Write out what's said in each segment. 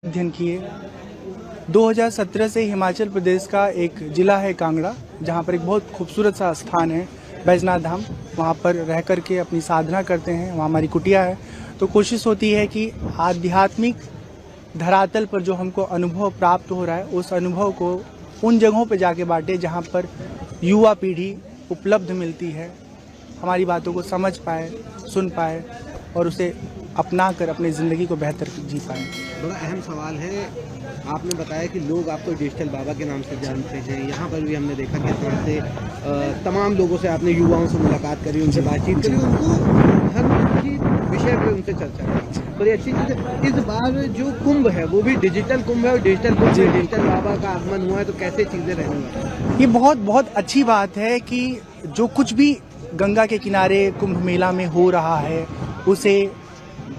अध्ययन किए। 2017 से हिमाचल प्रदेश का एक जिला है कांगड़ा, जहाँ पर एक बहुत खूबसूरत सा स्थान है बैजनाथ धाम। वहाँ पर रह कर के अपनी साधना करते हैं, वहाँ हमारी कुटिया है। तो कोशिश होती है कि आध्यात्मिक धरातल पर जो हमको अनुभव प्राप्त हो रहा है, उस अनुभव को उन जगहों पर जाके बांटे जहाँ पर युवा पीढ़ी उपलब्ध मिलती है, हमारी बातों को समझ पाए, सुन पाए और उसे अपना कर अपनी ज़िंदगी को बेहतर जी पाए। बड़ा अहम सवाल है। आपने बताया कि लोग आपको डिजिटल बाबा के नाम से जानते हैं। यहाँ पर भी हमने देखा कि इस तरह से तमाम लोगों से आपने युवाओं से मुलाकात करी, उनसे बातचीत करी, उनको धर्म की विषय पर उनसे चर्चा की। बड़ी अच्छी चीज़ है। इस बार जो कुंभ है वो भी डिजिटल कुंभ है और डिजिटल कुंभ में डिजिटल बाबा का आगमन हुआ है, तो कैसे चीज़ें रहेंगी? ये बहुत बहुत अच्छी बात है कि जो कुछ भी गंगा के किनारे कुंभ मेला में हो रहा है, उसे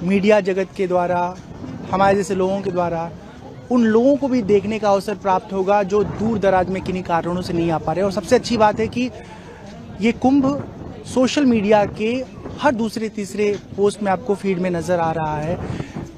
मीडिया जगत के द्वारा, हमारे जैसे लोगों के द्वारा उन लोगों को भी देखने का अवसर प्राप्त होगा जो दूर दराज में किन्हीं कारणों से नहीं आ पा रहे। और सबसे अच्छी बात है कि ये कुंभ सोशल मीडिया के हर दूसरे तीसरे पोस्ट में आपको फीड में नज़र आ रहा है।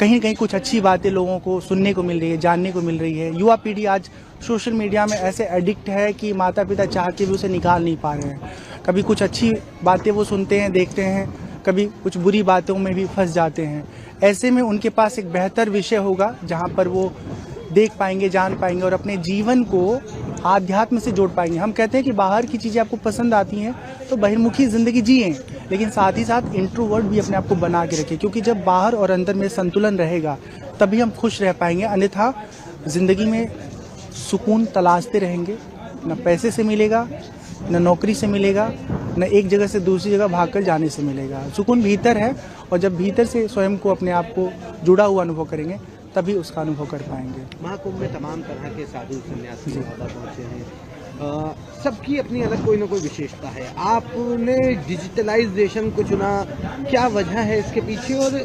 कहीं न कहीं कुछ अच्छी बातें लोगों को सुनने को मिल रही है, जानने को मिल रही है। युवा पीढ़ी आज सोशल मीडिया में ऐसे एडिक्ट है कि माता पिता चाह के भी उसे निकाल नहीं पा रहे हैं। कभी कुछ अच्छी बातें वो सुनते हैं, देखते हैं, कभी कुछ बुरी बातों में भी फंस जाते हैं। ऐसे में उनके पास एक बेहतर विषय होगा जहाँ पर वो देख पाएंगे, जान पाएंगे और अपने जीवन को आध्यात्म से जोड़ पाएंगे। हम कहते हैं कि बाहर की चीज़ें आपको पसंद आती हैं तो बहिर्मुखी ज़िंदगी जिएं, लेकिन साथ ही साथ इंट्रोवर्ट भी अपने आप को बना के रखें, क्योंकि जब बाहर और अंदर में संतुलन रहेगा तभी हम खुश रह पाएंगे। अन्यथा ज़िंदगी में सुकून तलाशते रहेंगे, न पैसे से मिलेगा, न नौकरी से मिलेगा, न एक जगह से दूसरी जगह भागकर जाने से मिलेगा। सुकून भीतर है और जब भीतर से स्वयं को, अपने आप को जुड़ा हुआ अनुभव करेंगे तभी उसका अनुभव कर पाएंगे। महाकुंभ में तमाम तरह के साधु सन्यासी बाबा पहुँचे हैं। सबकी अपनी अलग कोई ना कोई विशेषता है। आपने डिजिटलाइजेशन को चुना, क्या वजह है इसके पीछे और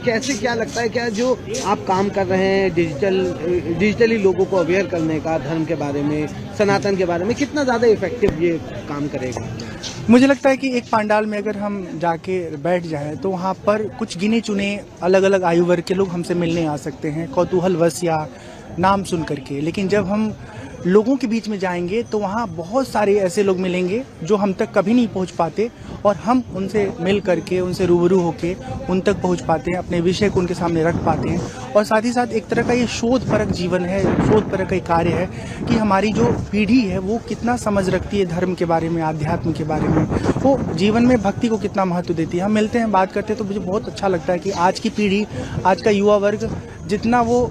कैसे, क्या लगता है क्या जो आप काम कर रहे हैं डिजिटली लोगों को अवेयर करने का, धर्म के बारे में, सनातन के बारे में, कितना ज़्यादा इफेक्टिव ये काम करेगा? मुझे लगता है कि एक पंडाल में अगर हम जाके बैठ जाएं तो वहाँ पर कुछ गिने चुने अलग अलग आयु वर्ग के लोग हमसे मिलने आ सकते हैं, कौतूहलवश या नाम सुन करके। लेकिन जब हम लोगों के बीच में जाएंगे तो वहाँ बहुत सारे ऐसे लोग मिलेंगे जो हम तक कभी नहीं पहुँच पाते और हम उनसे मिल करके, उनसे रूबरू होके उन तक पहुँच पाते हैं, अपने विषय को उनके सामने रख पाते हैं। और साथ ही साथ एक तरह का ये शोध परक जीवन है, शोध परक का कार्य है कि हमारी जो पीढ़ी है वो कितना समझ रखती है धर्म के बारे में, आध्यात्म के बारे में, वो जीवन में भक्ति को कितना महत्व देती है। हम मिलते हैं, बात करते हैं तो मुझे बहुत अच्छा लगता है कि आज की पीढ़ी, आज का युवा वर्ग जितना वो